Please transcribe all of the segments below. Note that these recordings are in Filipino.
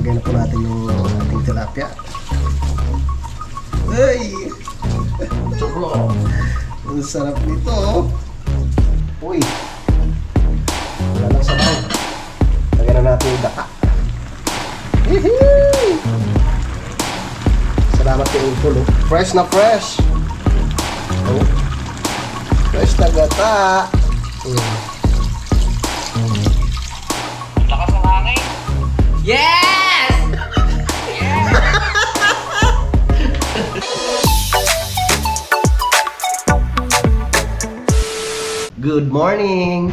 Lagay na po natin yung ating tilapia. Ay! Ang sarap nito. Uy! Wala lang sabaw. Lagyan na natin yung daka. Hihi! Salamat kay Ulful. Fresh na fresh! Oh. Fresh na gata! Lakas ng hangin! Yes! Yes! Good morning!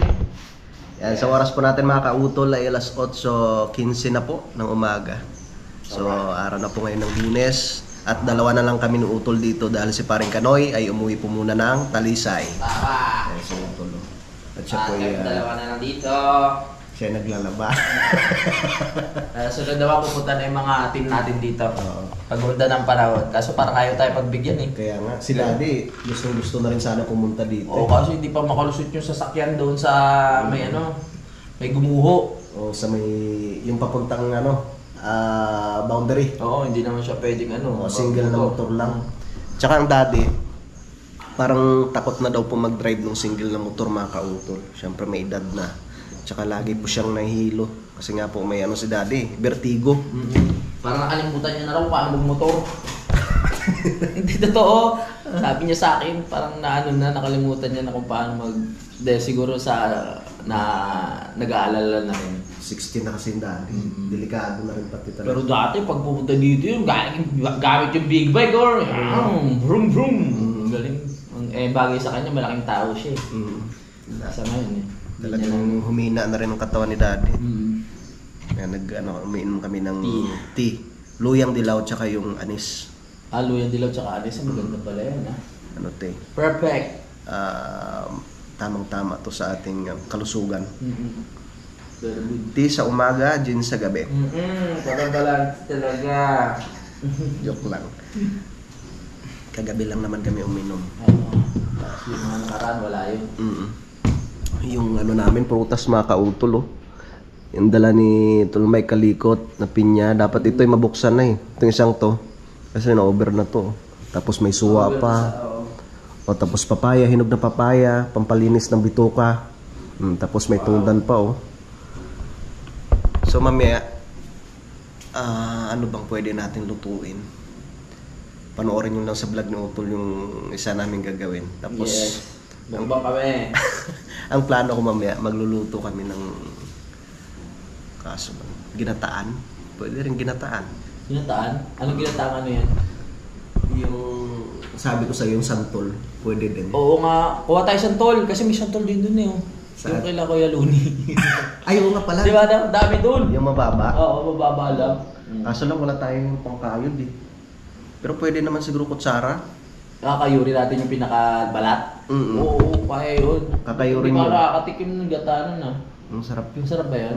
Yan, sa oras po natin mga kautol ay alas 8:15 na po ng umaga. So, araw na po ngayon ng Lunes. At dalawa na lang kami ng utol dito dahil si Paring Kanoy ay umuwi po muna ng Talisay. Tama! Yan, si utol. At siya po ay dalawa na lang dito. siya naglalaba. Sunod naman pupunta na yung mga team natin dito. Pagpunta ng panahon. Kaso parang ayaw tayo pagbigyan eh. Kaya nga, si Daddy gusto na rin sana pumunta dito. Oo, kasi hindi pa makalusot yung sasakyan doon sa may may gumuho. O sa may, yung papuntang boundary. Oo, hindi naman siya pwedeng Single na motor lang. Tsaka ang Daddy, parang takot na daw po mag-drive ng single na motor mga kautol. Siyempre may edad na. Tsaka lagi po siyang nahihilo. Kasi nga po may si Daddy, vertigo. Parang nakalimutan niya na raw paano magmotor. Hindi totoo. Sabi niya sa akin, parang nakalimutan niya na kung paano siguro nag-aalala na rin. 16 na kasi yung Daddy. Delikado na rin pati talaga. Pero dati, pag pupunta dito yung gamit yung big bike or vroom vroom. Galing. Bagay sa kanya, malaking tao siya eh. Sa ngayon eh. Talagang humina na rin ang katawan ni Daddy. Kaya umiinom kami ng tea. Luyang dilaw tsaka yung anis. Luyang dilaw tsaka anis. Ang maganda pala yan Te? Perfect. Tamang-tama to sa ating kalusugan. Very good. Tea sa umaga, gin sa gabi. Pagkabalance talaga. Joke lang. Kagabi lang naman kami uminom. Yung mga nakaraan, wala yun. Yung namin, prutas mga kautol. Yung dala ni Tulmay Kalikot na pinya. Dapat ito ay mabuksan na eh. Itong isang to. Kasi na-over na to. Tapos may suwa pa. Tapos papaya, hinog na papaya. Pampalinis ng bituka. Tapos may tungdan pa So mamaya, ano bang pwede natin lutuin? Panoorin nyo lang sa vlog ni Utol yung isa namin gagawin. Tapos, Bumbang kami. ang plano ko mamaya, magluluto kami ng ginataan. Pwede rin ginataan. Ginataan? Anong ginataan yan? Yung sabi ko sa yung santol, pwede din. Oo nga, kuha tayo santol kasi may santol din dun Yung kila Kuya Luni. Ay, oo nga pala. Diba, dami dun. Yung mababa? Oo, mababa lang. Kaso lang wala tayong pangkayod eh. Pero pwede naman siguro kutsara. Kakayuri natin yung pinakabalat. Oo, kaya yun. Kakayurin mo. yun. Hindi makakatikim ng gatanan Ang sarap yun. Sarap ba yan?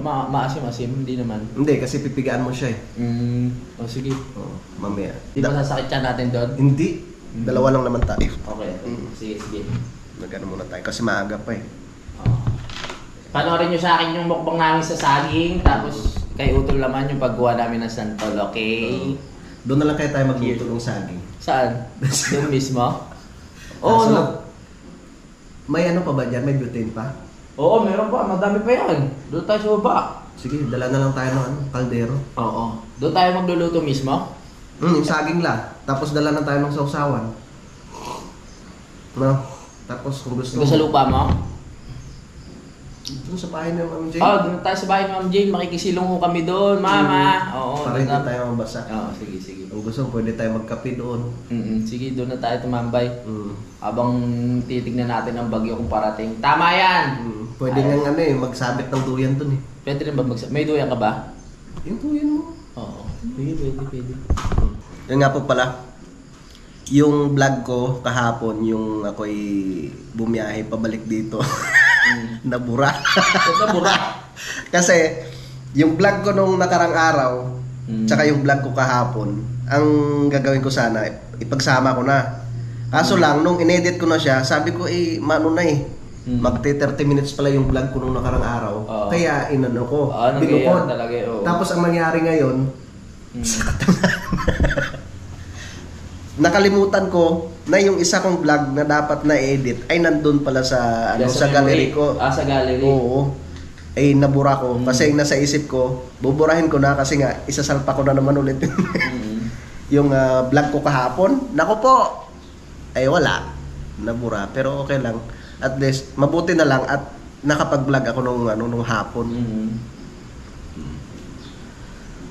Maasim-asim, hindi naman. Hindi, kasi pipigaan mo siya eh. Sige. Mamaya. Di ba sasakit siya natin doon? Hindi. Dalawa lang naman tayo. Okay. Sige. Magano muna tayo kasi maaga pa eh. Panoorin nyo sa akin yung mukbang namin sa saging, tapos kay Utol naman yung paggawa namin ng santol, okay? Doon na lang kayo tayo magluto ng saging. Saan? Doon mismo? Oo, may pa ba dyan? May butane pa? Oo, meron pa. Madami pa yan. Doon tayo sa baba. Sige, dala na lang tayo ng kaldero. Oo. Doon tayo magluluto mismo? Yung saging lang. Tapos dala na tayo ng sausawan. Tapos kung gusto mo. Sa lupa mo? Doon sa bahay ni Ma'am Jane. Doon tayo sa bahay ni Ma'am Jane. Makikisilong ko kami doon, Mama. Oo. Para hindi tayo mabasa. Oo, sige. Kung gusto mo, pwede tayo magkape doon. Sige, doon na tayo tumambay. Habang titignan natin ang bagyo kung parating. Tama yan! Pwede nga magsabit ng duyan doon eh. Pwede rin ba may duyan ka ba? Yung duyan mo. Oo. Pwede. Yan nga po pala. Yung vlog ko kahapon, yung ako'y bumiyahe pabalik dito. Nabura. Kasi yung vlog ko nung nakarang araw, tsaka yung vlog ko kahapon, ang gagawin ko sana, ipagsama ko na. Kaso lang, nung inedit ko na siya, sabi ko mano na eh. Magti 30 minutes pala yung vlog ko nung nakarang araw. Kaya inano ko, binukod. Talaga, Tapos ang mangyari ngayon, nakalimutan ko na yung isa kong vlog na dapat na edit ay nandun pala sa sa gallery ko. Sa gallery. Oo. Ay nabura ko kasi nasa isip ko, buburahin ko na kasi nga isasalpa ko na naman ulit yung vlog ko kahapon. Nako po. Ay wala. Nabura pero okay lang. At least mabuti na lang at nakapag-vlog ako nung hapon.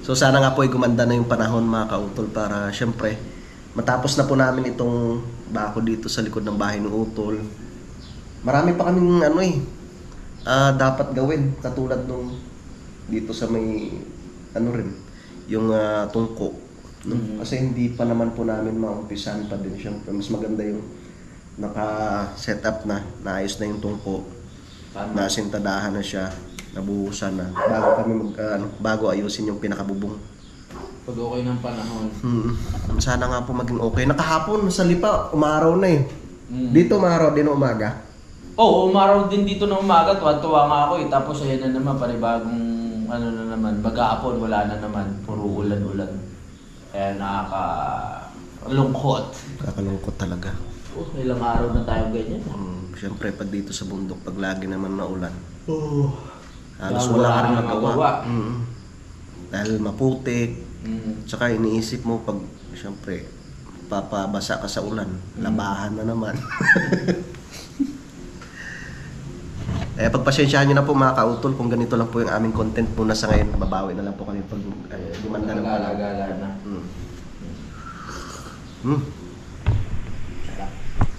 So sana nga po ay gumanda na yung panahon mga kautol para syempre matapos na po namin itong bako dito sa likod ng bahay ng utol. Marami pa kaming dapat gawin katulad nung dito sa may rin yung tungko. Kasi hindi pa naman po namin maumpisan pa din syempre. Mas maganda yung naka-set up na, naayos na yung tungko. Nasintadahan na siya, nabuhusan na bago kami bago ayusin yung pinakabubong. Pag okay ng panahon. Sana nga po maging okay. Nakahapon sa Lipa, umaraw na eh. Dito umaraw din umaga. Oo, umaraw din dito ng umaga. Tuwa nga ako eh. Tapos ayan na naman, panibagong na naman. Mag-aapon, wala na naman. Puro ulan-ulan. Kaya nakakalungkot. Kakalungkot talaga. Ilang araw na tayo ganyan. Siyempre, pag dito sa bundok, pag lagi naman maulan. Halos Dahil wala ka rin magawa. magawa. Dahil maputik. Tsaka iniisip mo pag, siyempre, papabasa ka sa ulan. Labahan na naman. Pagpasensyahan nyo na po mga kautol kung ganito lang po yung aming content muna sa ngayon. Babawi na lang po kami pag gumanda ng Gala-gala na.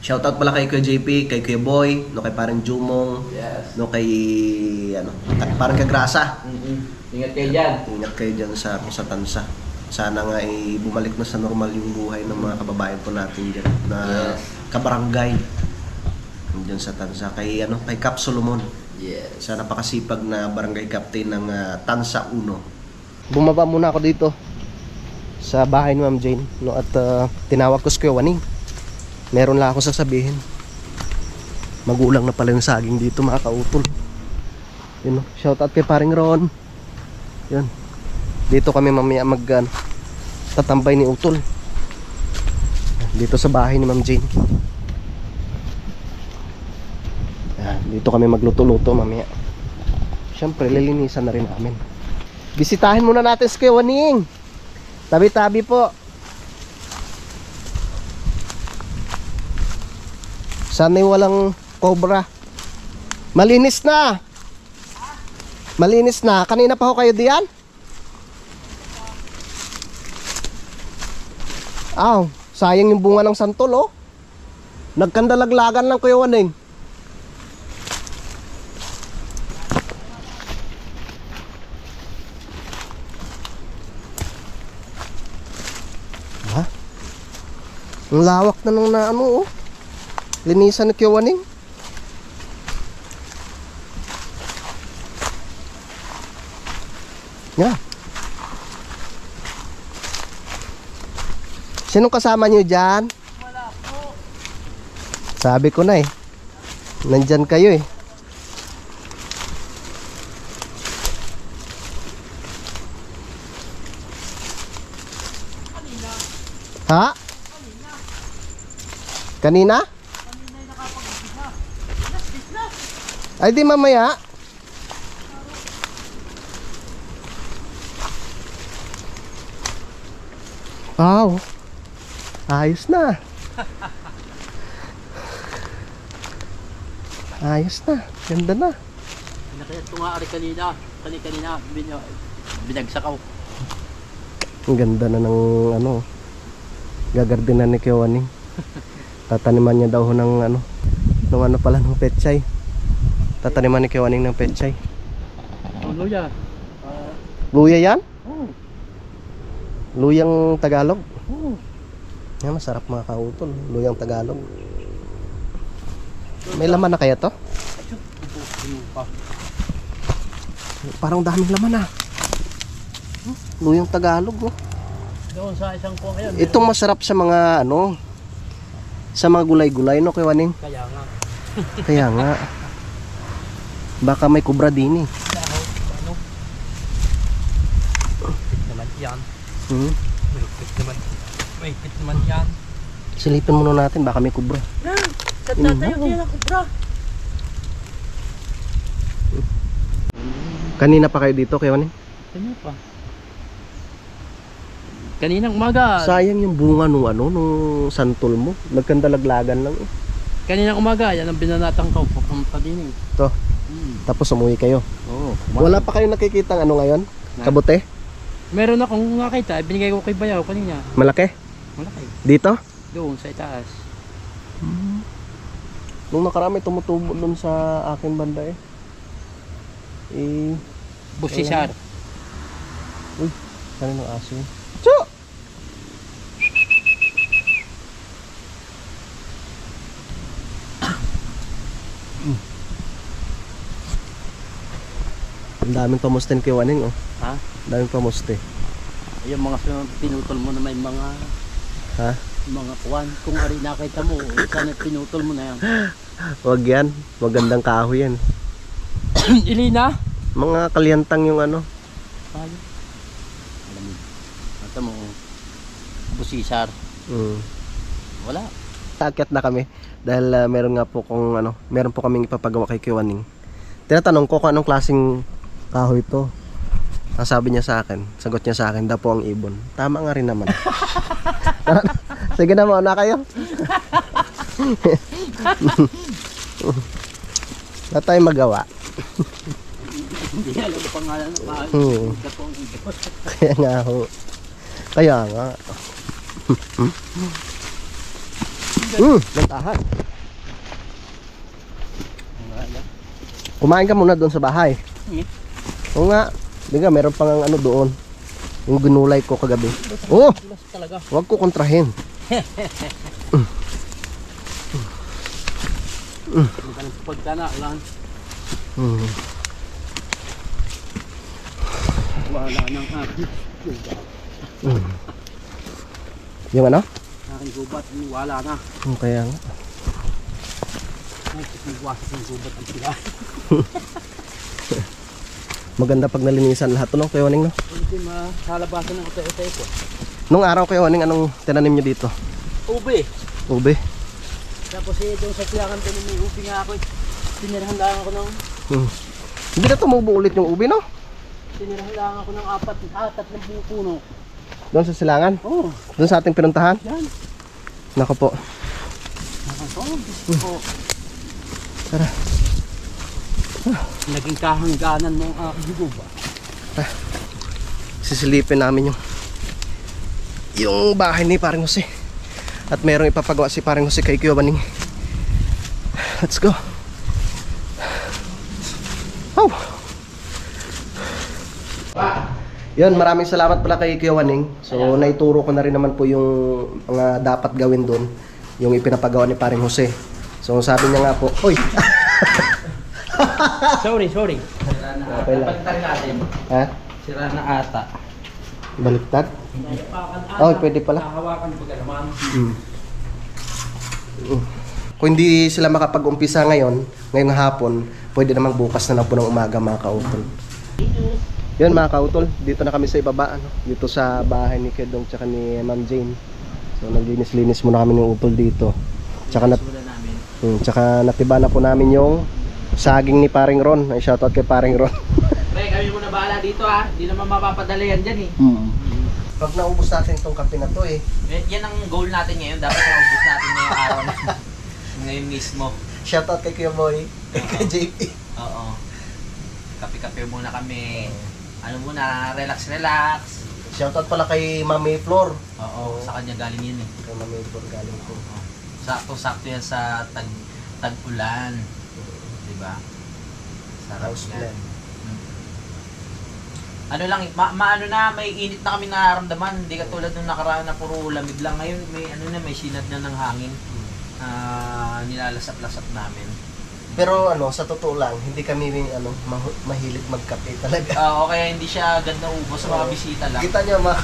Shoutout pala kay Kuya JP, kay Kuya Boy, no kay parang Jumong, Yes. no kay parang Kagrasa. Ingat kayo dyan. Ingat kayo dyan sa Tansa. Sana nga ay bumalik na sa normal yung buhay ng mga kababayan po natin dyan na kabarangay dyan sa Tansa. Kay Cap Solomon. Yes. Sana pakasipag na barangay captain ng Tansa 1. Bumaba muna ako dito sa bahay ni Ma'am Jane, no, at tinawag ko si Kuya Waning. Meron lang akong sasabihin. Magulang na pala yung saging dito mga kautol. Yun, shoutout kay paring Ron. Yun. Dito kami mamaya tatambay ni Utol. Dito sa bahay ni Ma'am Jane. Yan, dito kami magluto-luto mamaya. Siyempre lilinisan na rin namin. Bisitahin muna natin si Kuya Waning. Tabi-tabi po. Sana'y walang cobra. Malinis na. Malinis na. Kanina pa ho kayo diyan? Sayang yung bunga ng santol oh. Nagkandalaglagan lang Kuya Waning. Ha? Ang lawak na nung oh. Linisan ni Kuya Waning. Yeah. Sinong kasama nyo dyan? Wala po. Sabi ko na eh. Nandyan kayo eh. Kanina. Ha? Kanina? Kanina yung nakapag-isa. Business. Ay di mamaya. Wow. Ayos na. Ayos na. Ganda na. Nakaya ito nga ari kanina. Kanina binagsakaw. Ang ganda na ng gagardinan ni Kuya Waning. Tataniman niya daw ng ng pechay. Tataniman ni Kuya Waning ng pechay. Luya. Luya yan? Oo. Luyang Tagalog? Oo. Yan, masarap mga kautol. Luyang Tagalog. May laman na kaya to? Parang daming laman ah. Luyang Tagalog oh. Doon sa isang kuwang yan. Itong masarap sa mga sa mga gulay-gulay no Kuya Waning? Kaya nga. Kaya nga. Baka may kubra din eh. Ano? Mahigpit naman yan. Hmm? Mahigpit naman. Mahigpit naman yan. Silipin muna natin, baka may kubra. Sa tatayo din ako, bro. Kanina pa kayo dito, Kuya Waning? Ano pa? Kaninang umaga. Sayang yung bunga nung santol mo. Nagkandalaglagan lang eh. Kaninang umaga, yan ang binanatang ko. Papunta din eh. Ito. Tapos umuwi kayo. Oo. Wala pa kayo nakikita ngayon? Kabute? Meron akong nakita, binigay ko kay Bayaw kanina. Malaki? Malaki. Dito? Doon sa itaas. Nung nakarami tumutubo dun sa akin banda eh. Busisar. Uy, saan yung aso yun? Tso! Ang daming pamusten kay Waning oh. Ha? Ang daming pamuste. Yung mga pinutol mo na may mga Ha? mga kuwan. Kung ari nakita mo, sana pinutol mo na yan. Wag yan. Magandang kahoy yan. Ilina? Mga kalyantang yung ano. Alam mo. Ito mo. Busisar. Wala. Taakyat na kami dahil meron nga po meron po kaming ipapagawa kay Kiwaning. Tinatanong ko kung anong klaseng kahoy ito. Sabi niya sa akin, sagot niya sa akin, daw po ang ibon. Tama nga rin naman. Sige na, mauna kayo. Wala tayong magawa. Hindi alam ang pangalan ng kahoy. Ito po ang ibon. Kaya nga ho. Kaya nga. Nantahan. Kumain ka muna doon sa bahay. Oo nga. Di nga, meron pang doon. Yung ginulay ko kagabi. Oh! Talaga. Huwag ko kontrahin. Magaling sa pagkana lang. Wala nang aking gubat. Yung ano? Aking gubat, wala na. Kaya nga. Nagwasak ng gubat ang sila. Maganda pag nalinisan lahat no, Kuya Waning no? Hindi mahalabasan ng ito ko. Nung araw Kuya Waning, anong tinanim niyo dito? Ube. Ube? Tapos doon sa silangan doon may ube nga ako. Tinirahan lang ako ng Hindi na tumubo ulit yung ube no? tinirahan lang ako ng apat ng puno. Doon sa silangan? Oo. Doon sa ating pinuntahan? Yan. Nako po. Tara. Naging kahangganan mo ang aking gubat. Sisilipin namin yung bahay ni Paring Jose. At merong ipapagawa si Paring Jose kay Kuya Waning. Let's go. Oh. Yun, maraming salamat pala kay Kuya Waning. So naituro ko na rin naman po yung mga dapat gawin doon, yung ipinapagawa ni Paring Jose. So sabi niya nga po, oy. Sorry. Sira na ata. Okay lang. Pagtarin natin. Ha? Sira na ata. Baliktad? Oh, pwede pala. Hawakan ko naman. Kung hindi sila makapag-umpisa ngayong hapon, pwede namang bukas na lang po ng umaga mga kautol. Yun mga kautol, dito na kami sa ibaba, dito sa bahay ni Kedong tsaka ni Ma'am Jane. So naglinis-linis muna kami ng utol dito. Tsaka natiba na po namin yung saging ni Paring Ron. Ay, shoutout kay Paring Ron. Pre, kami muna bahala dito ha. Hindi naman mapapadala yan dyan eh. Pag naubos natin itong kape na to Yan ang goal natin ngayon. Dapat naubos natin ngayong araw na. Ngayon mismo. shoutout kay Kuya Boy, kay JP. Oo. Kape-kape muna kami. Ano muna, relax. Shoutout pala kay Mami Flor. Oo, sa kanya galing yun eh. Kay Mami Flor galing po. Sakto yan sa tag-ulan. Diba? Sarap House yan. plan. Ano lang, maano na, may init na kami nararamdaman. Hindi katulad nung nakaraan na puro lamig lang. Ngayon, may sinad na ng hangin. Nilalasap-lasap namin. Pero sa totoo lang, hindi kami mahilig magkape talaga. Okay, hindi siya agad na ubos sa mga bisita lang. Kita nyo mga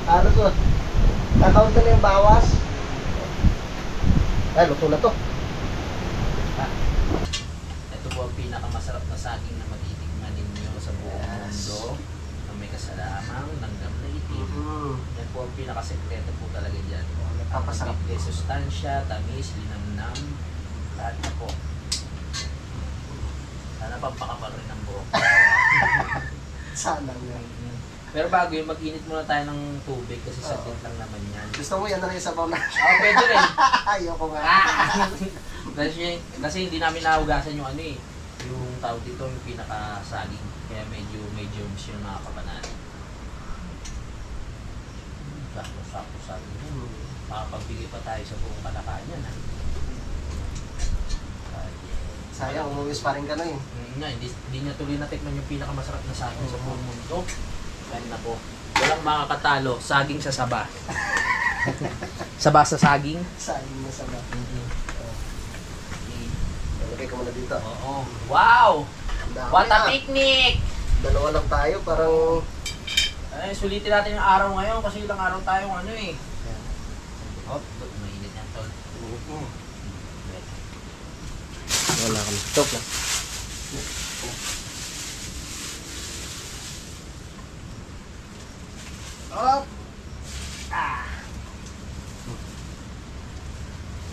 ano to? Kakaunt na yung bawas. Ay, luto na to. Ito po ang pinakamasarap na saging na matitikman ninyo sa buong Yes. mundo. Na may kasalamang langgam na itim. Yan po ang pinakasekreto po talaga dyan. Napapasarap. Ang sustansya, tamis, linamnam, lahat na po. Sana pampakapal rin ang buhok. Sana nga. Pero bago yun, mag-init muna tayo ng tubig kasi saglit lang naman yan. Gusto mo yan na rin sa sabaw na? Pwede rin. Ayoko nga. Kasi hindi namin nahugasan yung ano eh. Yung tawag dito, yung pinakasaging. Kaya medyo may germs yung mga kabanan. Sakto sabi mo. Makapagbigay pa tayo sa buong kalakayan yan. Sayang, umuwis pa rin ka na eh. Hindi niya tuloy natikman yung pinakamasarap na saging sa buong mundo. Kaya na po. Walang makakatalo. Saging sa saba. Saba sa saging. Sayang na sabaw. Lagay ko muna dito. Oo. Wow! Dami What a ah. picnic! Dalawa lang tayo, parang... Ay, sulitin natin yung araw ngayon kasi ilang araw tayong ano eh. Oh, mainit yan, tol. Wala kami. Stop lang. Up!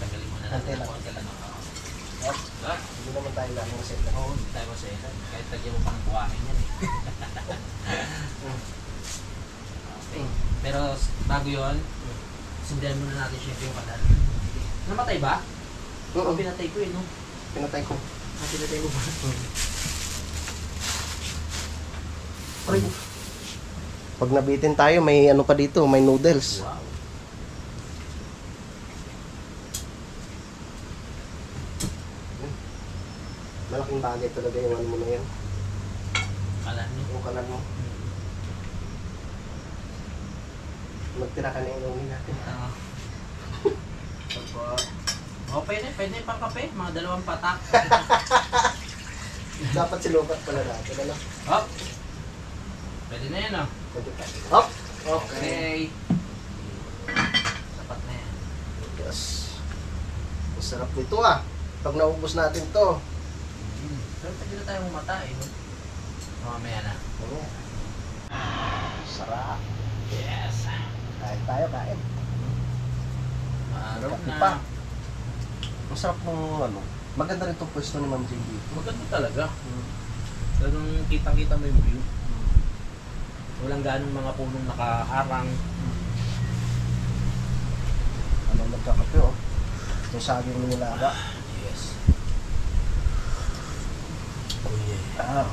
Tanggalin muna natin Antay ang lang. konti lang. Up! Ah, Hindi naman tayo lagi masaya. Oo, hindi tayo masaya. Kahit lagyan mo pang buhangin yan eh. Okay. Pero bago yun, sindihan muna natin syempre yung kadal. Namatay ba? Oo, Pinatay ko eh, no? pinatay ko. Pinatay mo ba? Aray. Pag nabitin tayo, may ano pa dito, may noodles. Wow. Malaking bagay talaga yung ano mo na yan. Kala niyo? Yung kalan mo. Magtira ka na yung uwi natin. Oh, pwede pang kape, mga 2 patak. Dapat silukat pala natin, ano? Hop! Pwede na yan, oh. Pwede pa. Hop! Okay. Okay. Sapat na yan. Yes. Ang sarap nito ah. Pag naubos natin to. Pero pwede na tayong mamatay, no? Mamaya na. Ayan. Sarap. Yes! Kain tayo, kain. Araw Kape na. pa. Ang sarap ng ano. Maganda rin itong pwesto ni Ma'am JB. Maganda talaga. Talagang kitang-kita mo yung view. Walang ganong mga punong nakaharang. Ano nagkakape oh. Yung saging mo nilaga. Yes. Oh yeah. Ah.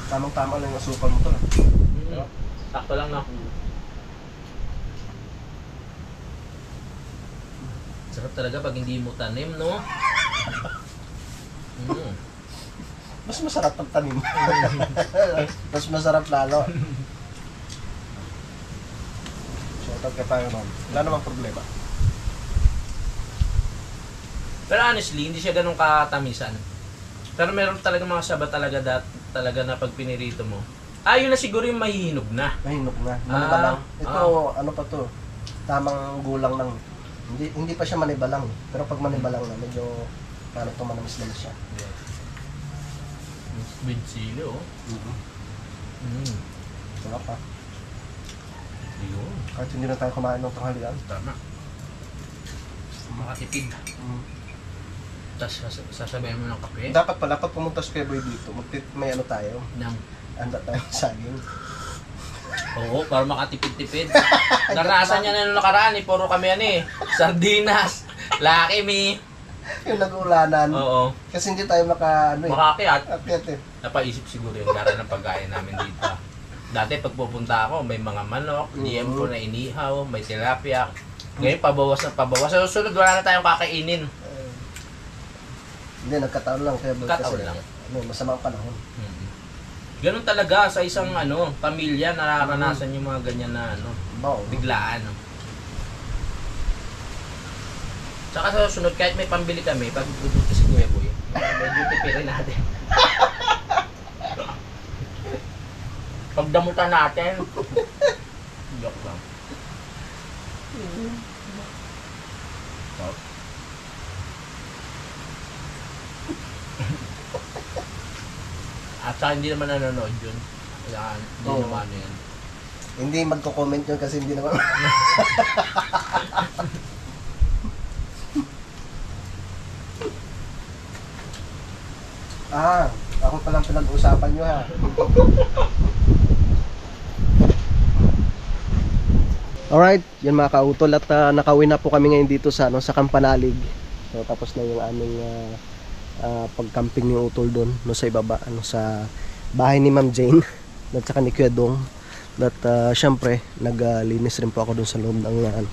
Tamang-tama lang yung asukal mo to. Sakto lang na. Sarap talaga pag hindi mo tanim, no? Mas masarap pag tanim. Mas masarap lalo. Shoutout ka tayo ma'am. Wala namang problema. Pero honestly, hindi siya ganun katamisan. Pero meron talaga mga saba talaga talaga na pag pinirito mo. Yun na siguro yung mahihinog na. Mahinog na. Maniba lang. Ito, ah. ano pa to? Tamang gulang lang. Hindi pa siya maniba lang. Pero pag maniba lang na, medyo paano ito manamis-namis siya. With sili, oh. Sarap pa. Yun. Kahit hindi na tayo kumain ng tanghalian. Tama. Makatipid. Tapos sasabayan mo ng kape. Dapat pala, pag pumunta si Kuya Boy dito, may ano tayo. Nang, Handa tayo saging. oo, para makatipid-tipid. Naranasan niya na nung nakaraan, eh. Puro kami ano eh. Sardinas. Lucky me. Yung nag-uulanan. Oo. Kasi hindi tayo Makakiat. akyat eh. Napaisip siguro yung gara ng pagkain namin dito. Dati pag pupunta ako, may mga manok, liempo na inihaw, may tilapia. Ngayon, pabawas na pabawas. Sa susunod, wala na tayong kakainin. Hindi, nagkataon lang. Kaya Nagkataon lang. Ano, masamang panahon. Ganun talaga sa isang pamilya, nararanasan yung mga ganyan na Bao. biglaan. Tsaka sa susunod, kahit may pambili kami, pag bubuti si Kuya Boy, medyo tipirin natin. Pagdamutan natin. Joke lang. Tsaka hindi naman nanonood yun. Kaya hindi Oo. naman ano yan. Hindi magko-comment yun kasi hindi naman. Ako palang pinag-uusapan nyo ha. Alright, yun mga kautol at nakauwi na po kami ngayon dito sa sa Kampanalig. So tapos na yung aming pag-camping ni Utol doon no, sa ibaba sa bahay ni Ma'am Jane at saka ni Kuya Dong. At syempre naglinis rin po ako doon sa loob ng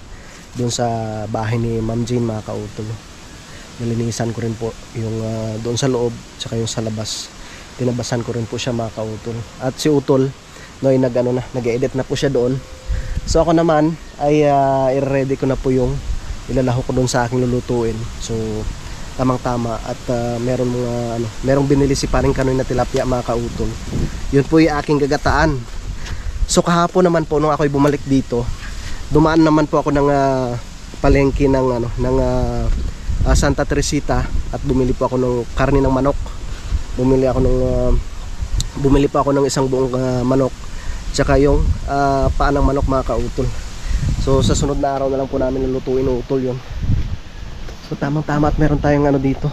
doon sa bahay ni Ma'am Jane mga kautol. Nilinisan ko rin po yung doon sa loob tsaka yung sa labas. Tinabasan ko rin po siya mga kautol. At si Utol no, ay nag-edit na po siya doon. So ako naman ay i-ready ko na po yung ilalaho ko doon sa aking lulutuin. So tamang-tama at merong binili si Paring Kanoy na tilapia mga kautol. Yun po yung aking gagataan. So kahapon naman po nung ako'y bumalik dito, dumaan naman po ako ng palengke ng Santa Teresita at bumili po ako ng karne ng manok. Bumili po ako ng isang buong manok. Tsaka yung paa ng manok mga kautol. So sa sunod na araw na lang po namin lulutuin ng utol yun. So tamang-tama at meron tayong dito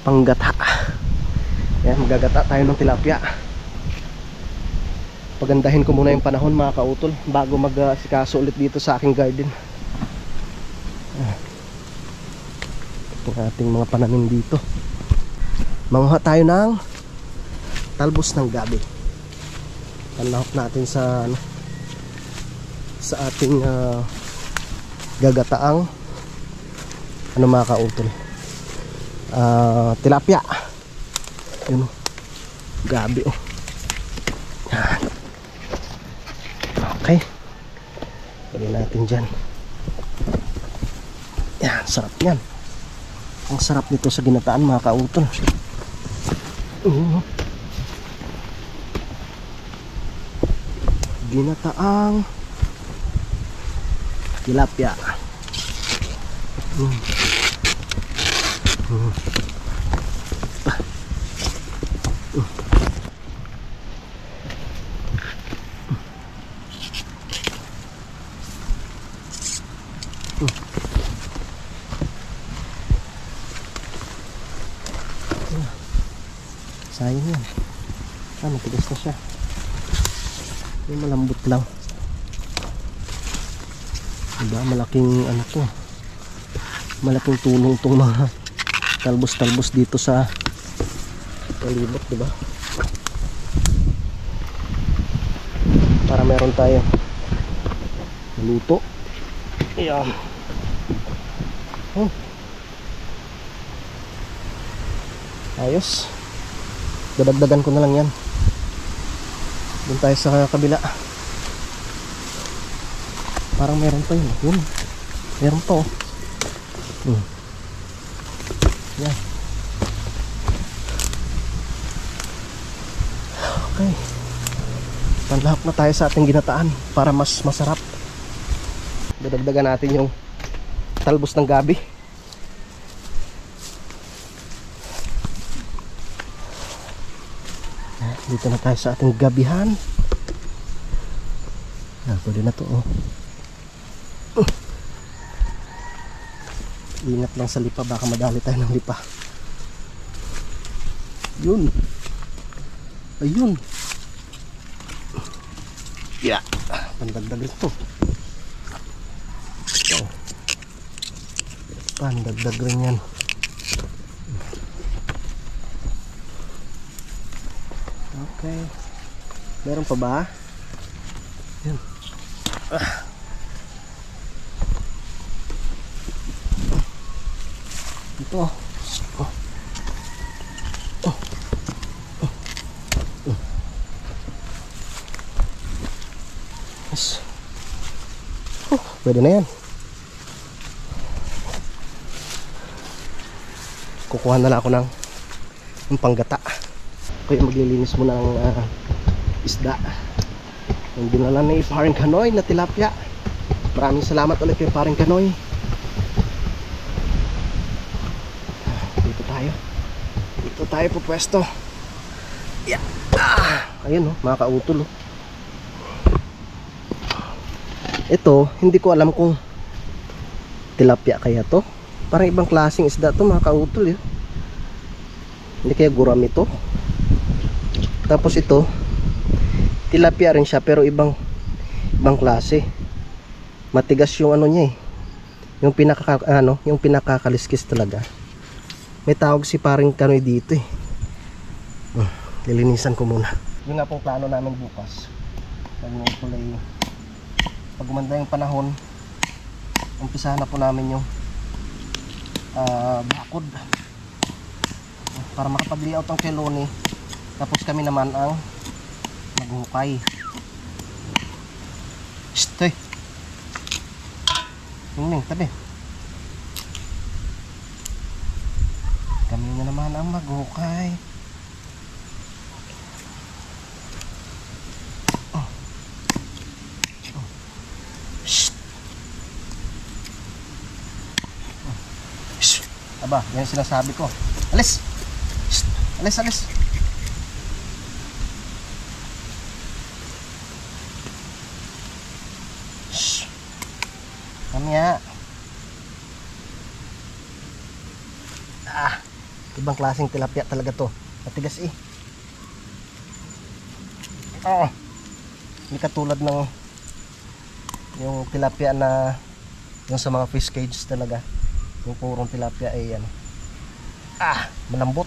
panggata. Yan, magagata tayo ng tilapia. Pagandahin ko muna yung panahon mga kautol bago mag-sikaso ulit dito sa aking garden. Itong ating mga pananim dito. Manguha tayo ng talbos ng gabi. Panlahok natin sa ating gagataang mga kautol, tilapia. Yun, gabi yan. Okay, pwede natin dyan. Yan, sarap yan. Ang sarap nito sa ginataan mga kautol. Ginataang tilapia. Sayang yan. Matigas na siya. Yung malambot lang. Diba? Malaking to. Malaking tulong tong mga talbos-talbos dito sa palibot, diba? Para meron tayo luto. Ayan. Ayos. Dadagdagan ko na lang yan. Doon tayo sa kabila. Parang meron pa yun. Yun. Meron pa oh. Yan. Okay. Panlahok na tayo sa ating ginataan para mas masarap. Dadagdagan natin yung talbos ng gabi. Dito na tayo sa ating gabihan. Pwede na to oh. Ingat lang sa lipa, baka madali tayo ng lipa. Yun. Ayun. Yeah. Pandagdag rin to. Pandagdag rin yan. Okay. Meron pa ba? Yan. Ito. Yes. Pwede na yan. Kukuha na lang ako ng panggata. Ako yung maglilinis muna ng isda. Yung dinala ni Paring Kanoy na tilapia. Maraming salamat ulit kay Paring Kanoy. Dito tayo po pwesto. Yeah. Ayun oh, mga kautol oh. Ito, hindi ko alam kung tilapia kaya to. Parang ibang klaseng isda to mga kautol eh. Hindi kaya gurami to. Tapos ito, tilapia rin siya pero ibang klase. Matigas yung ano niya eh. Yung pinakakaliskis talaga. May tawag si paring kanoy dito eh. Lilinisan ko muna. Yung nga pong plano namin bukas. Pag gumanda yung panahon, umpisahan na po namin yung bakod para makapag-layout ang keloni. Tapos kami naman ang maghuhukay. Stoy. Ning tabi. Kami na naman ang maghuhukay. Aba, yan sinasabi ko. Alis! Shh! Alis, alis! Shh! Kamya! Ibang klaseng tilapia talaga to. Matigas eh. Hindi katulad ng yung tilapia na yung sa mga fish cage talaga. Yung purong tilapia ay ano, malambot.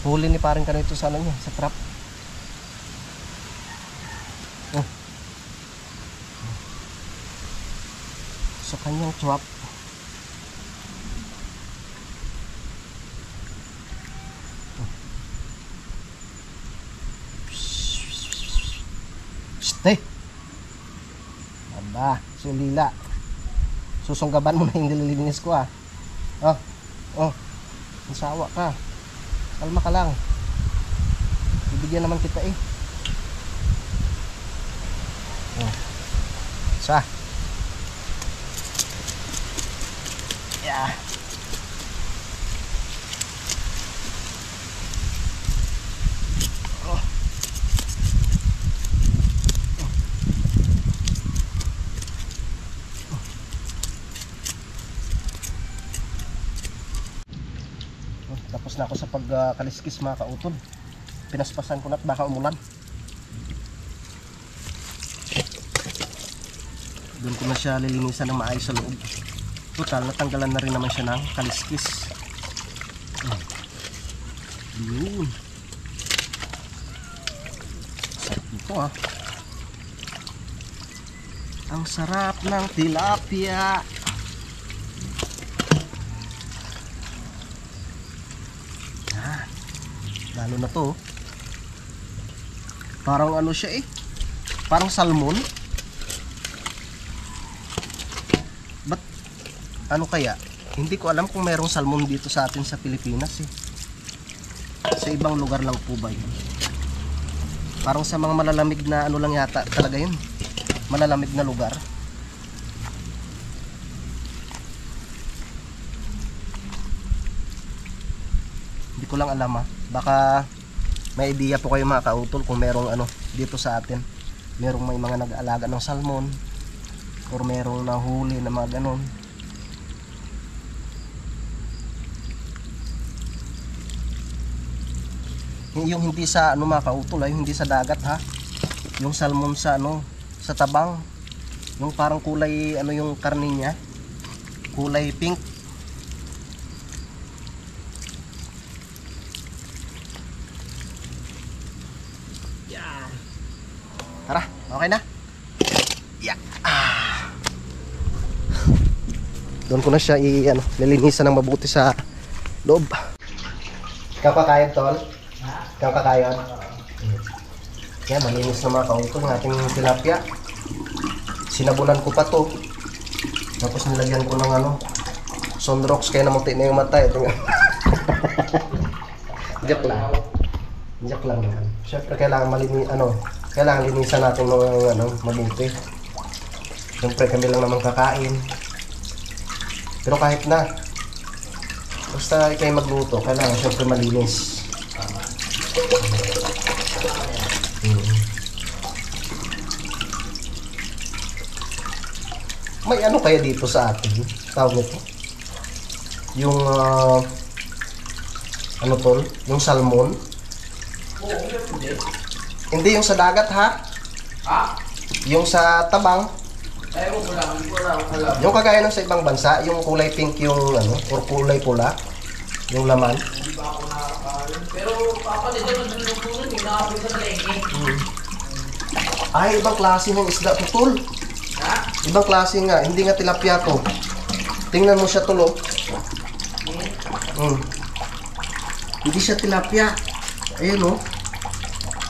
Huli ni paring kanito sa ano niya, sa trap. Sa kanyang trap. Stay. Aba, sulila. Susunggaban mo na yung nililinis ko Masawa ka. Kalma ka lang. Bibigyan naman kita eh. Sa. Yeah. Tapos na ako sa pagkaliskis mga kautol. Pinaspasan ko na at baka umulan. Doon ko na siya lilinisan ng maayos sa loob. Total, natanggalan na rin naman siya ng kaliskis. Yun. Sarap nito Ang sarap ng tilapia. Lalo na to. Parang ano siya eh. Parang salmon. But ano kaya? Hindi ko alam kung mayroong salmon dito sa atin sa Pilipinas eh. Sa ibang lugar lang po ba yun? Parang sa mga malalamig na ano lang yata talaga yun. Malalamig na lugar. Hindi ko lang alam Baka may idea po kayo mga kautol kung merong ano dito sa atin. Merong may mga nag-aalaga ng salmon or merong nahuli na mga ganon. Yung hindi sa ano mga kautol yung hindi sa dagat yung salmon sa ano sa tabang, yung parang kulay ano yung karne niya, kulay pink. Tara, okay na. Yeah. Doon ko na siya lilinisan ng mabuti sa loob. Ikaw kakayod, tol? Ikaw kakayod? Yan, malinis na mga kautol ng ating tilapia. Sinabunan ko pa to. Tapos nilagyan ko ng sunrocks kaya namuti na yung mata. Ito nga. Joke lang. Joke lang naman. Siyempre kailangan kailangan linisan natin ng mabuti. Siyempre kami lang naman kakain. Pero kahit na, Basta ikay magluto, kailangan syempre malinis. May ano kaya dito sa atin? Tawag nito? Yung, ano tol? Yung salmon? Oo, hindi. Hindi yung sa dagat ha? Ha? Yung sa tabang? Ewan ko lang, hindi ko lang alam. Yung kagaya ng sa ibang bansa, yung kulay pink yung ano, or kulay pula, yung laman. Hindi pa ako nakakaalam. Pero papa, dito nagluto nun, hindi nakakabit sa palengke. Ay, ibang klase ng isda to, tol. Ha? Ibang klase nga, hindi nga tilapia to. Tingnan mo siya, tol, oh. Hindi siya tilapia. Ayun, oh.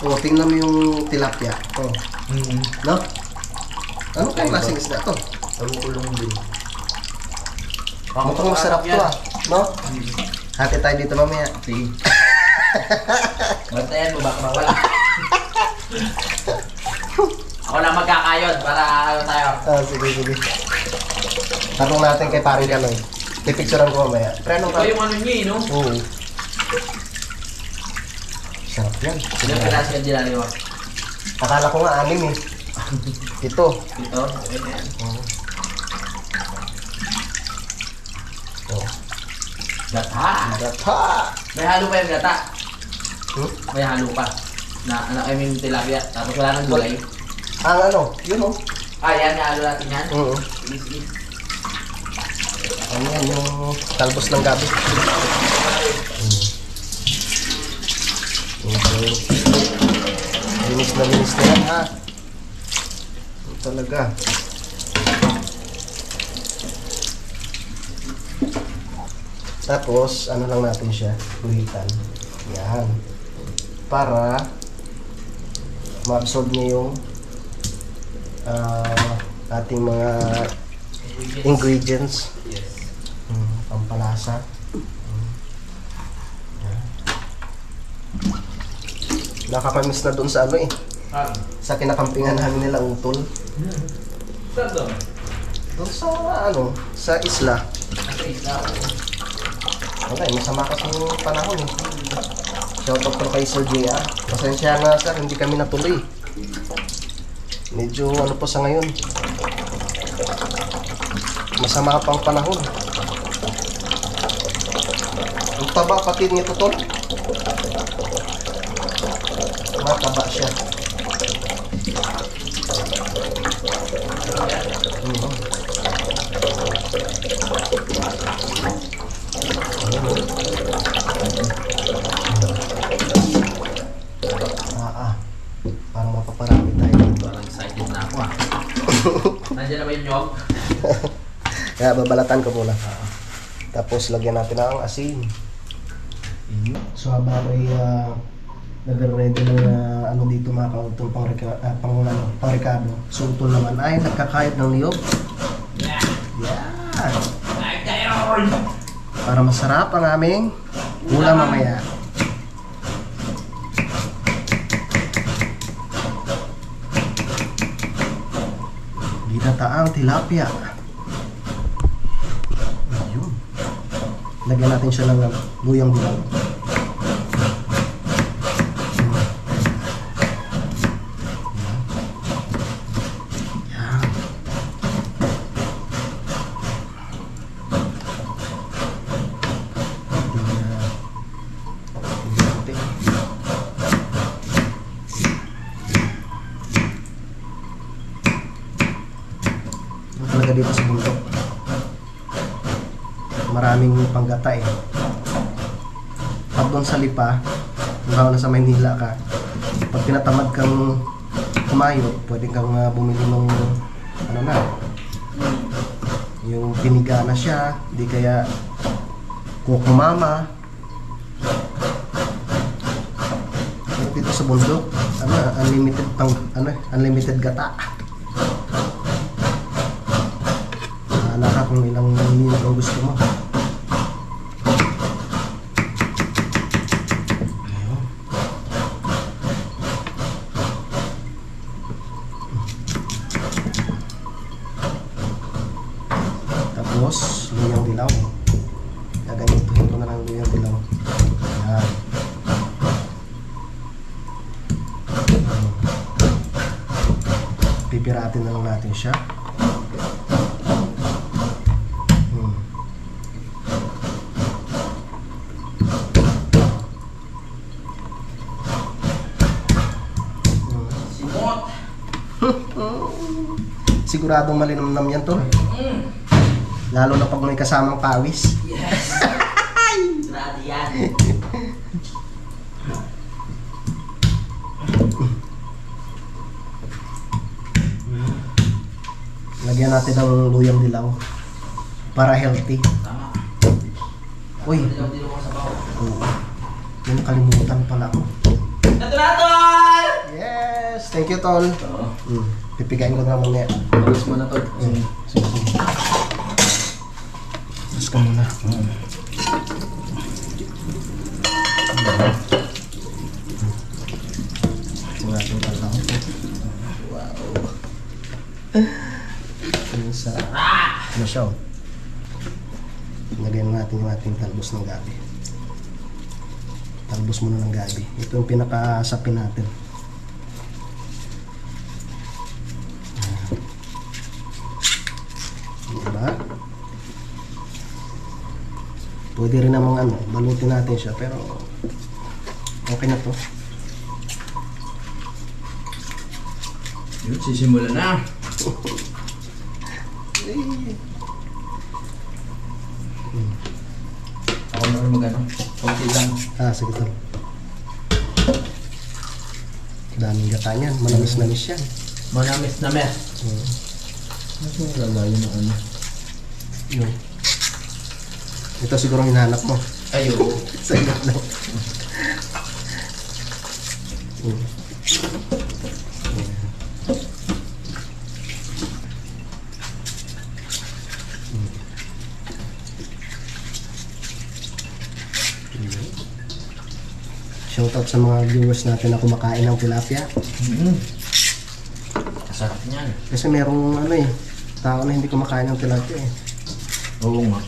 Oh, tingnan mo yung tilapia. Oh. No? Ano kayong klaseng isda to? Kulong din. Mukhang masarap to, ah. No? Hati tayo dito mamaya. Sige. Bantayan mo, baka mawala. Ako lang magkakayod para ano tayo. Ah, sige, sige. Tanong natin kay Pari Ganoy. Pipicturean ko mamaya. Pre, ano ka? Ito yung ano niya, no? Oo. Sarap yan. Ilang piraso yan dinali mo? Akala ko nga 6 eh. Ito. Ito? Okay na yan. Oh. Gata! Gata! May halo pa yung gata. Hmm? May halo pa. Na, ano, I mean, tilapia. Tapos wala nang gulay. Ang ano, yun oh. Ah, yan, halo natin yan. Oo. Sige, sige. Ano yan, yung talbos ng gabi. Okay. Linis na yan ha. Ito talaga. Tapos, ano lang natin siya, guhitan. Yan. Para ma-absorb niya yung ating mga ingredients. Yes. Pampalasa. Yan. Nakakamiss na doon sa ano eh. Ah. Sa kinakampingan namin nila utol. Saan doon? Doon sa ano, sa isla. Nasa isla ako. Okay, masama kasi yung panahon eh. Shoutout ko kay Sir JR. Pasensya na sir, hindi kami natuloy. Medyo ano po sa ngayon. Masama pang panahon. Ang taba pati nito tol. Mataba siya. Parang mapaparami tayo dito. Parang excited na ako ah. Nandiyan na ba yung nyog? Kaya babalatan ko muna. Tapos lagyan natin ng asin. So habang ako'y nag-ready ng ano dito mga kautol pang Ricardo. So utol naman ay nagkakayat ng niyog. Yan. Para masarap ang aming ulam mamaya. Ginataang tilapia. Ayun. Lagyan natin siya ng luyang dilaw. Talaga dito sa bundok maraming panggata eh. Pag doon sa Lipa, kung na sa Maynila ka, pag tinatamad kang kumayo, pwede kang bumili ng ano na, yung piniga na siya, di kaya kukumama. Pero dito sa bundok, ano, unlimited pang unlimited gata. Bahala ka kung ilang minute ang gusto mo. Ayun. Tapos, luyang dilaw. Gaganituhin ko na Pipiratin na lang natin siya. Simot! Siguradong malinamnam yan to. Lalo na pag may kasamang pawis. Yes! Grabe yan! Lagyan natin ng luyang dilaw para healthy. Tama. Uy, Dilaw-dilaw ko sa bawo. yung kalimutan pala ko. Naturatol! Yes! Thank you, Tol. Pipigain ko na mamaya. Bawas mo na to. Sige. Tapos ka muna. Wala itong talaw. Wow. Ano sa... Ano siya? Lagyan natin yung ating talbos ng gabi. Talbos muna ng gabi. Ito yung pinakasapin natin. Diba? Pwede rin namang balutin natin siya, pero okay na to. Yun, sisimula na. Ako na rin mag-ano. Konti lang. Sige to. Daming gata niyan. Manamis-namis yan. Manamis na mes. Mas yung lalayo na ano. Yun. Ito siguro ang hinahanap mo. Ayo. Sa ingat lang. Shoutout sa mga viewers natin na kumakain ng tilapia. Sarap niyan. Kasi merong tao na hindi kumakain ng tilapia eh. Oo nga.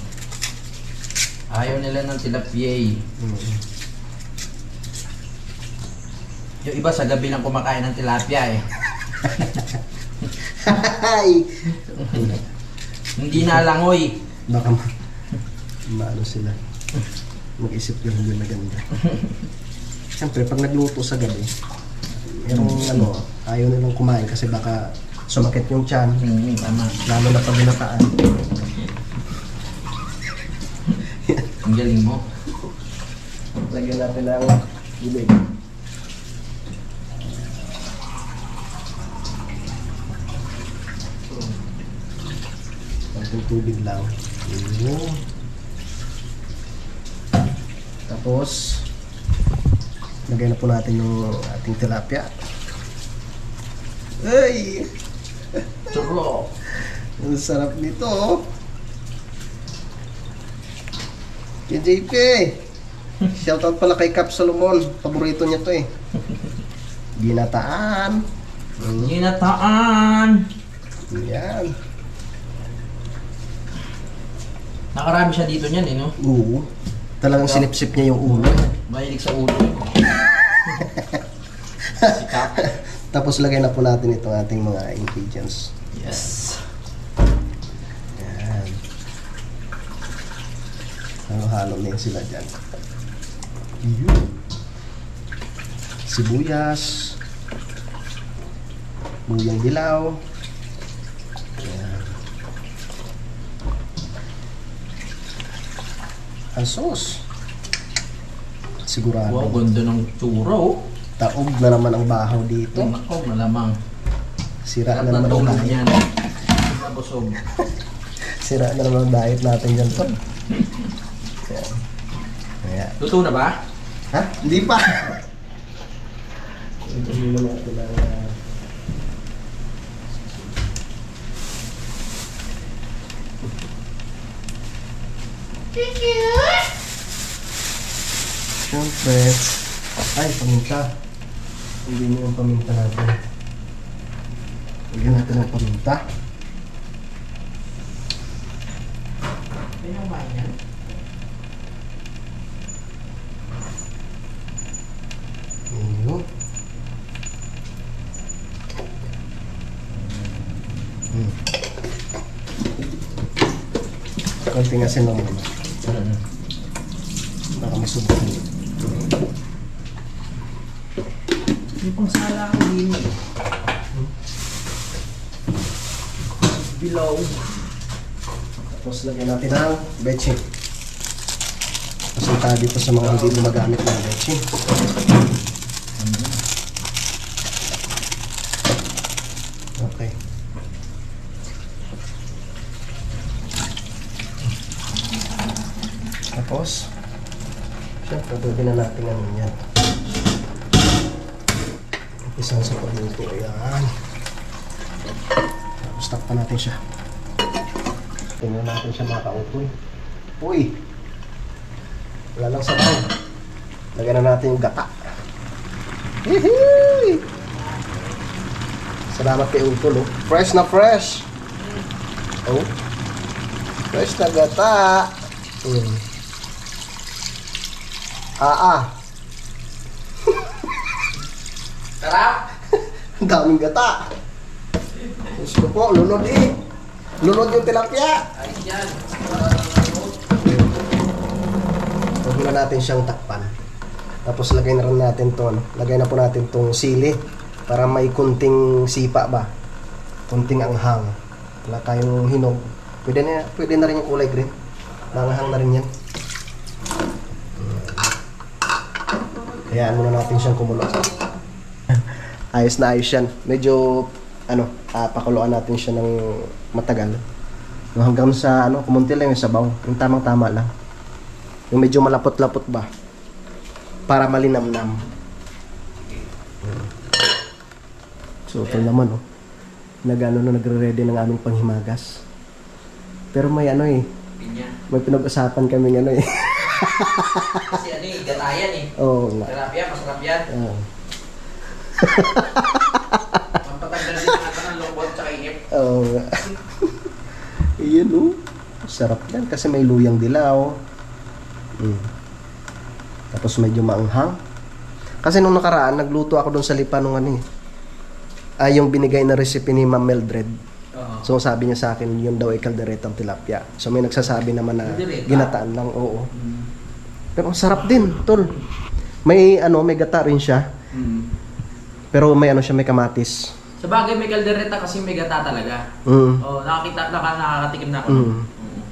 Ayaw nila ng tilapia. Yung iba sa gabi lang kumakain ng tilapia eh. Hay! Hindi na langoy. Baka maano sila. Mag-isip yung hindi maganda. Siyempre, pag nagluto sa gabi, merong ayaw nilang kumain kasi baka sumakit yung tiyan. Tama. Lalo na pag binataan. Ang galing mo. Lagyan natin ng tubig. Konting tubig lang. Yun. Tapos, lagyan na po natin yung ating tilapia. Ay! Churro. Ang sarap nito. Kay JP. Shoutout pala kay Cap Solomon. Paborito niya to eh. Ginataan. Ginataan. Yan. Nakarami siya dito niyan eh, no? Oo. Talagang sinipsip niya yung ulo. Mahilig sa ulo. Sikap. Tapos lagay na po natin itong ating mga ingredients. Yes. Yan. Halo-halo na yun sila dyan. Yun. Sibuyas. Luyang dilaw. Yan. Ang sauce. Sigurado. Wow, ganda ng churro. Taog na naman ang bahaw dito. Nako, malamang. Sira Sarap na ng naman ang tulog diet. niyan. Nabusog. Sira na naman ang diet natin dyan to. Yan. Ayan. Luto na ba? Ha? Hindi pa. Ito muna natin ang... Siyempre. Ay, paminta. Hindi mo yung paminta natin. Lagyan natin ang paminta. Ano ba yan? Ayun. Konting asin lang naman. Baka masubok. May pang sala ko din. Bilaw. Tapos lagyan natin ang betchin. Pasunta dito sa mga hindi gumagamit ng betchin. Okay. Tapos, siyempre, pwede na natin ang yan. Isang sa pagluto, ayan. Tapos takpan natin siya. Tingnan natin siya mga kautoy. Uy! Wala lang sabaw. Lagyan na natin yung gata. Hihiii! Salamat kay Utol, oh. Fresh na fresh! Oh. Fresh na gata! Sarap! Ang daming gata! Gusto po, lunod eh! Lunod yung tilapia! Ayos yan. Huwag na natin siyang takpan. Tapos lagay na rin natin to, ano? Lagay na po natin tong sili para may kunting sipa ba? Kunting anghang. Wala tayong hinog. Pwede na rin yung kulay green. Nanghang na rin yan. Hayaan muna natin siyang kumulo. Ayos na ayos yan. Medyo, pakuluan natin siya ng matagal. Hanggang sa, kumunti lang yung sabaw. Yung tamang-tama lang. Yung medyo malapot-lapot ba? Para malinamnam. So, ito naman, nagre-ready ng aming panghimagas. Pero may Pinya. may pinag-usapan kaming Kasi gatayan eh. Oo nga. Sarap yan, masarap yan. Oo. Pampatanggal din ang ato ng lungkot tsaka inip. Oo nga. Iyan sarap yan kasi may luyang dilaw. Tapos medyo maanghang. Kasi nung nakaraan, nagluto ako doon sa Lipa nung yung binigay na recipe ni Ma'am Mildred. So sabi niya sa akin, yun daw ay kalderetang tilapia. So may nagsasabi naman na ginataan lang, oo. Pero ang sarap din, tol. May may gata rin siya. Pero may siya, may kamatis. Sa bagay may kaldereta kasi may gata talaga. Oh, nakakatikim na ako.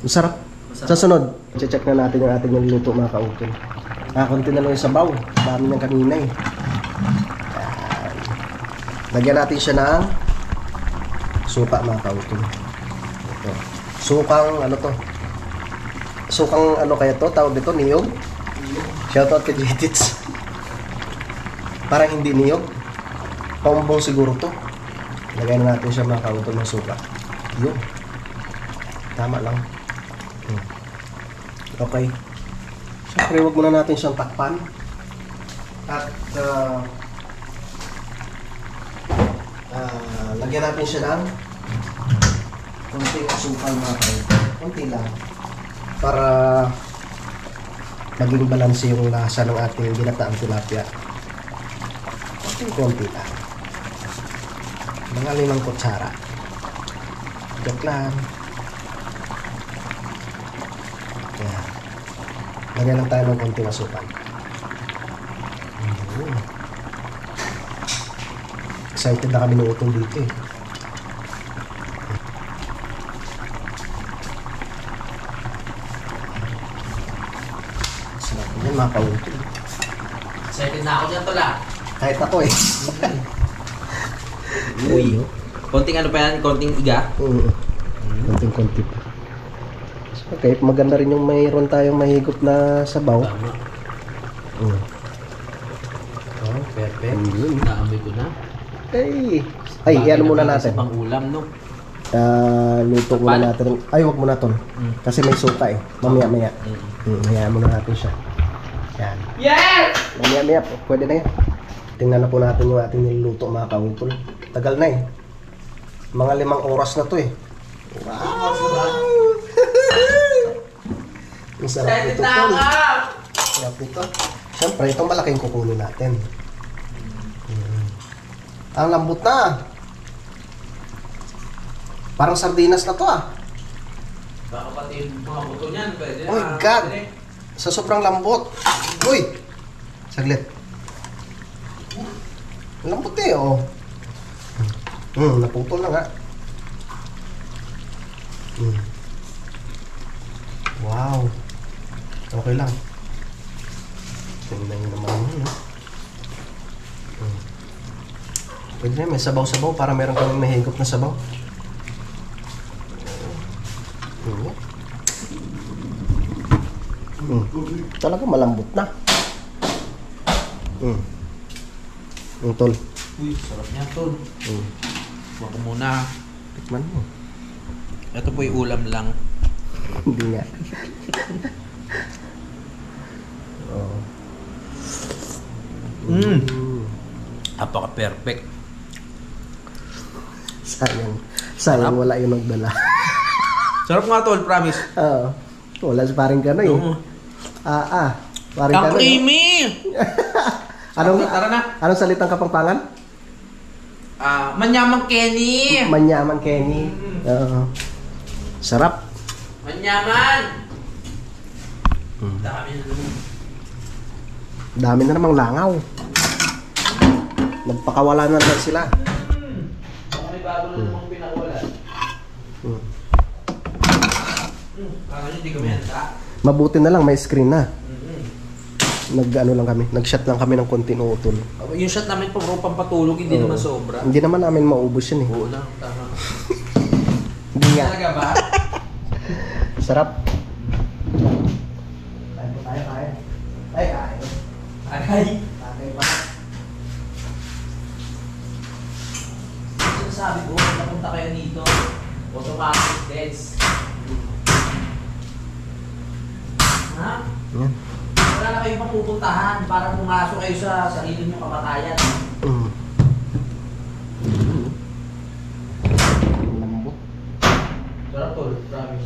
Ang sarap. Sa sunod, check na natin yung ating niluto mga kautol. Nakakunti na lang yung sabaw. Dami niyang kanina eh. Lagyan natin siya ng suka mga kautol. Ito. Sukang Sukang kaya to? Tawag dito, niyog? Shoutout kay Jitits. Parang hindi niyog. Paumbong siguro to. Lagyan na natin siya mga kautol ng suka. Yun. Tama lang. Okay. Siyempre, huwag muna natin siyang takpan. At lagyan natin siya ng konting asukal mga kautol. Konti lang. Para maging balanse yung lasa ng ating ginataang tilapia. Konti lang. Mga 5 kutsara. Joke lang. Ayan. Lagyan lang tayo ng konting asukal. Excited na kami ng utol dito eh. Sarap yan mga kautol. Excited na ako dyan tol Kahit ako eh. Uy. Konting pa yan, konting iga. Konting-konti pa. Okay, maganda rin yung mayroon tayong mahigop na sabaw. Tama. Oh, Perfect. Yun. Naamoy ko na. Ay, iyan muna natin. Pang ulam, no? Luto muna natin. Ay, wag muna ton. Kasi may suka eh. Mamaya-maya. Hayaan muna natin siya. Yan. Yes! Mamaya-maya, pwede na yan. Tingnan na po natin yung ating niluto mga kautol. Tagal na eh. Mga 5 oras na to eh. Wow! Ang sarap nito, tol. Sarap nito. Siyempre, itong malaking kukunin natin. Ang lambot na. Parang sardinas na to Baka pati yung mga buto niyan, pwede Oh my God! Sa sobrang lambot. Uy! Saglit. Lambot eh, oh. Naputol na nga. Wow. Okay lang. Tingnan nyo naman yun, no? Pwede na, may sabaw-sabaw para meron kang mahigop na sabaw. Talaga malambot na. Tol. Uy, sarap niya, tol. Huwag ko muna. Tikman mo. Ito po yung ulam lang. Hindi nga. Oh. Apaka-perfect. Sayang wala yung nagdala. Sarap nga, tol, promise. Oo. Wala si paring ka na eh. Oo. Paring ka Ang na. creamy! Tara na. Anong salitang kapampangan? Manyamang Kenny! Manyaman Kenny. Oo. Sarap. Manyaman! Dami na naman. Dami na namang langaw. Nagpakawala na lang sila. Baka may bago na namang pinakawala. Kala nyo di kami handa? Mabuti na lang may screen na. Nag-ano lang kami, nag-shot lang kami ng konting utol. Yung shot namin puro pampatulog, hindi naman sobra. Hindi naman namin maubos yun eh. Oo lang, tama. Hindi nga. Talaga ba? Sarap. Kain po tayo, kain. Ay, kain. Agay. Kain pa. Sabi ko, napunta kayo dito. Automatic deaths. Ha? Yan. Wala na kayong mapupuntahan para pumasok kayo sa sarili nyo kamatayan. Lambot. Sarap tol, promise.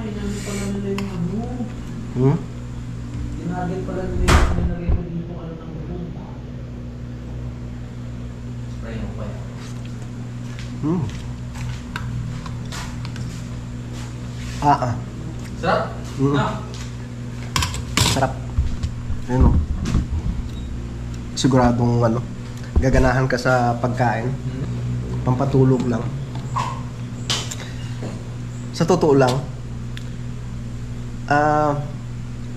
Inamit pala nila yung ano. Ginagit pala nila yung nilagay ko dito ano ng room. Spray mo pa yan. Sarap? Sarap. Yun o. Siguradong ano, gaganahan ka sa pagkain. Pampatulog lang. Sa totoo lang,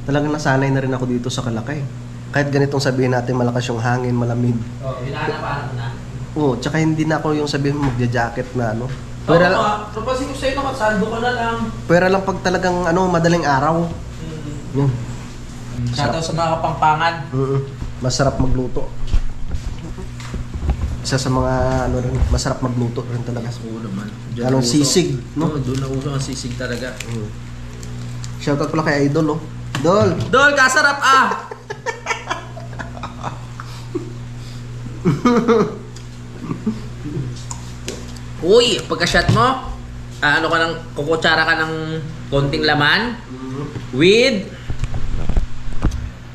talagang nasanay na rin ako dito sa Kalakay. Kahit ganitong sabihin natin malakas yung hangin, malamig. Hinahanapan mo na. Oo, tsaka hindi na ako yung sabihin mo magja-jacket na ano. Pwera lang. Napansin ko sa'yo, nakasando ka na lang. Pwera lang pag talagang ano, madaling araw. Yun. Shoutout sa mga kapampangan. Masarap magluto. Isa sa mga ano rin, masarap magluto rin talaga. Oo naman. Anong sisig, no? Oo, doon na uso ang sisig talaga. Shoutout pala kay Idol, oh. Idol! Dol, kasarap ah! Uy, pagka-shot mo, ano ka ng, kukutsara ka ng konting laman with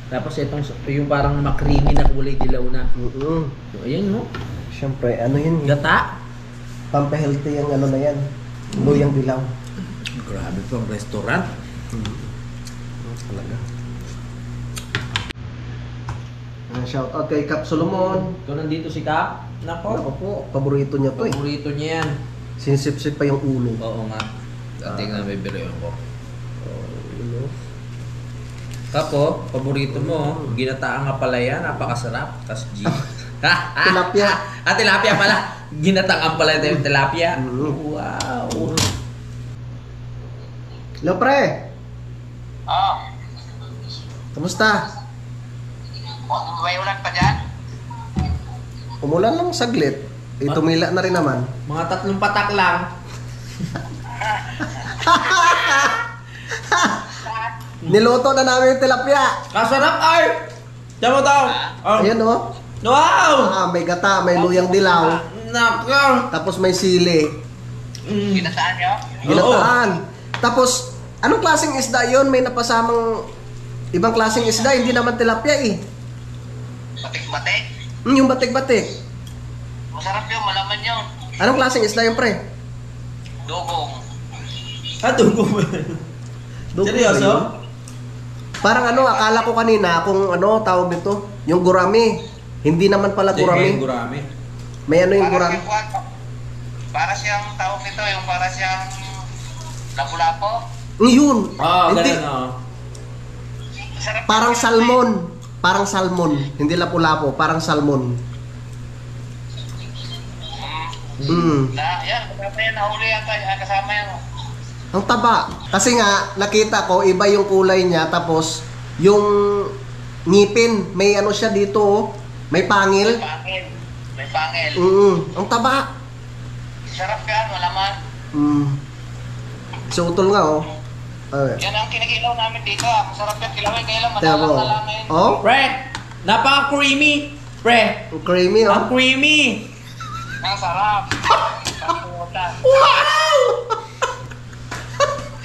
tapos itong yung parang makrimi na kulay dilaw na. So, ayan no. Siyempre, ano yun? Gata. Pampahealthy yung ano na yan. Luyang dilaw. Grabe po ang restaurant. Talaga. Shoutout kay Cap Solomon. Ito nandito si Kap. Ako Nako. po, paborito niya to eh. Paborito niya yan. Sinisip-sip pa yung ulo. Oo nga. Dating na may bilayan ko. You know? Kapo, paborito mo, ginataang apalaya, napakasarap. Tapos G. Tilapia. Tilapia pala. Ginataang apalaya yung tilapia. Wow. Hello, pre. Kamusta? May ulan pa dyan? Umulan lang saglit. Tumila na rin naman. Mga 3 patak lang. Niluto na namin yung tilapia. Kasarap ay! Diyan mo daw. Ayan oh. Wow! May gata, may luyang dilaw. Nako! Tapos may sili. Ginataan nyo? Ginataan. Tapos, anong klaseng isda yon? May napasamang ibang klaseng isda, hindi naman tilapia eh. Batik-batik? Yung batik-batik. Masarap yun, malaman yun. Anong klaseng isda yun, pre? Dugong. Dugo ba? Dugo Seryoso? ba yun? Parang ano, akala ko kanina kung ano tawag nito, yung gurami. Hindi naman pala gurami. Gurami. May ano yung Para gurami? para siyang tawag nito, yung para siyang lapu-lapo. Yun. Ganun, Hindi. Sarap Parang yan, salmon. Parang salmon. Hindi lapu-lapo, parang salmon. Yan, kasama yan, nahuli yata, kasama yan. Ang taba. Kasi nga, nakita ko, iba yung kulay niya. Tapos, yung ngipin, may ano siya dito, oh. May pangil. May pangil. Ang taba. Sarap yan, malaman. Sutol nga, oh. Ay. Yan ang kinikilaw namin dito. Masarap yan kilawin. Kaya lang Tiyan madalang mo. na lang ngayon. Oh, Pre, napaka-creamy. Pre, ang creamy, oh. ang creamy. Ang sarap. Kaputan. Wow!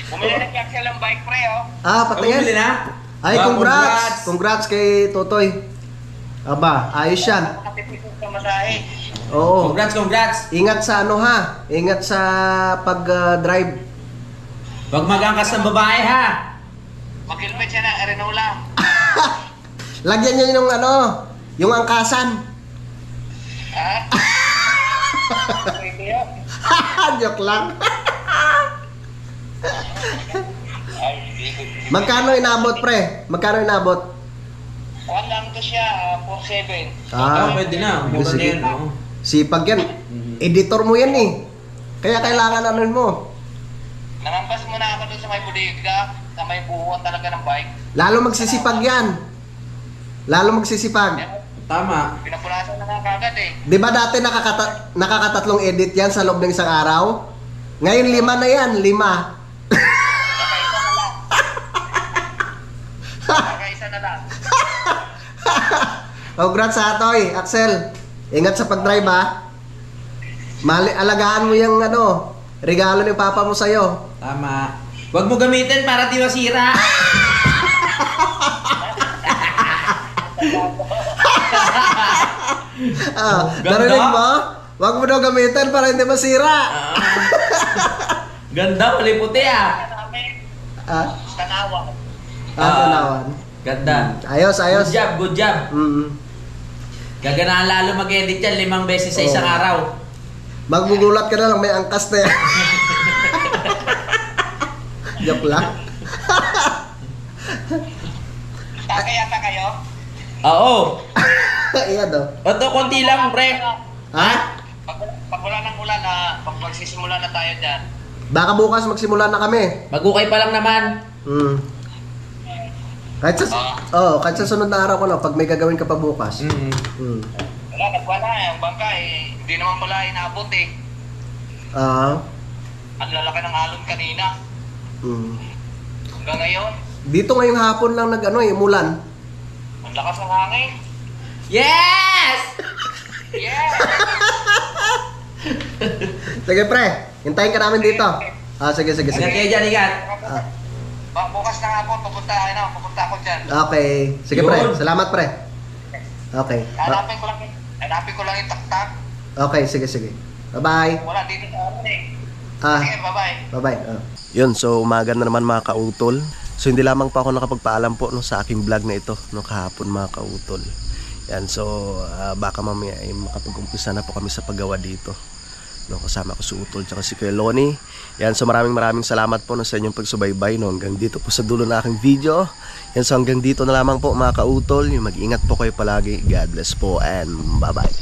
Bumili na kaya siya ng bike pre, oh. Patingin. Bumili na? Ay, Ah, congrats! Congrats kay Totoy. Aba, ayos yan. Nakatipisok sa masahe. Oo. Congrats. Ingat sa ano ha? Ingat sa pag-drive. Huwag mag-angkas ng babae ha. Mag-helmet siya ng Arenola. Lagyan niyo yung ano, yung angkasan. Ha? Pwede yun. Joke lang. Ay, hindi. Magkano inabot, pre? Magkano inabot? Kuhan lang to siya, 4-7. Pwede na. Mura na yan. oh. Sipag yan. Editor mo yan eh. Kaya kailangan ano mo. Nangampas muna ako doon sa may bodega, sa may buhuan talaga ng bike. Lalo magsisipag yan. Lalo magsisipag. Tama. Pinapulasan na nga kagad eh. Di ba dati nakakatatlong edit yan sa loob ng isang araw? Ngayon 5 na yan, 5. Kakaisa na lang. Kakaisa na lang. Congrats sa Toy, Axel. Ingat sa pag-drive ha. Alagaan mo yung ano, regalo ni Papa mo sa'yo. Tama. Huwag mo gamitin para di masira. Ganda. Narinig mo? Huwag mo daw gamitin para hindi masira. Ganda, mali puti ah. Namin, Ah, tanawa. tanawan. Ganda. Ayos, ayos. Good job. Gaganahan lalo mag-edit yan 5 beses sa isang Oo. araw. Magbugulat ka na lang, may angkas na yan. Joke lang. Tagay yata kayo? Oo. Iyan o. Oto, konti lang, pre. Ha? Pag wala ng ulan, pag magsisimula na tayo dyan. Baka bukas magsimula na kami. Mag-ukay pa lang naman. Kahit sa sunod na araw ko na, pag may gagawin ka pa bukas. Wala, nagwala ang bangka eh. Hindi naman pala inaabot eh. Ang lalaki ng alon kanina. Hanggang ngayon, Dito ngayong hapon lang umulan. ang lakas ng hangin. Yes! Yeah! Sige pre, hintayin ka namin dito. Sige. Ingat kayo dyan, ingat. Bukas na hapon, pupunta ako dyan. Okay. Sige pre, Yun. salamat pre. Okay. Hanapin ko lang yung taktak. Okay, sige. Bye-bye. Wala dito sa amin eh. Sige, bye-bye. Bye-bye. Yun, so umaga na naman mga kautol. So hindi lamang pa ako nakapagpaalam po no, sa aking vlog na ito no, kahapon mga kautol. Yan, so baka mamaya ay makapag-umpisa na po kami sa paggawa dito. No, kasama ko si Utol tsaka si Kuya Lonnie. Yan, so maraming salamat po no, sa inyong pagsubaybay no, hanggang dito po sa dulo ng aking video. Yan, so hanggang dito na lamang po mga kautol. Mag-ingat po kayo palagi. God bless po and bye-bye.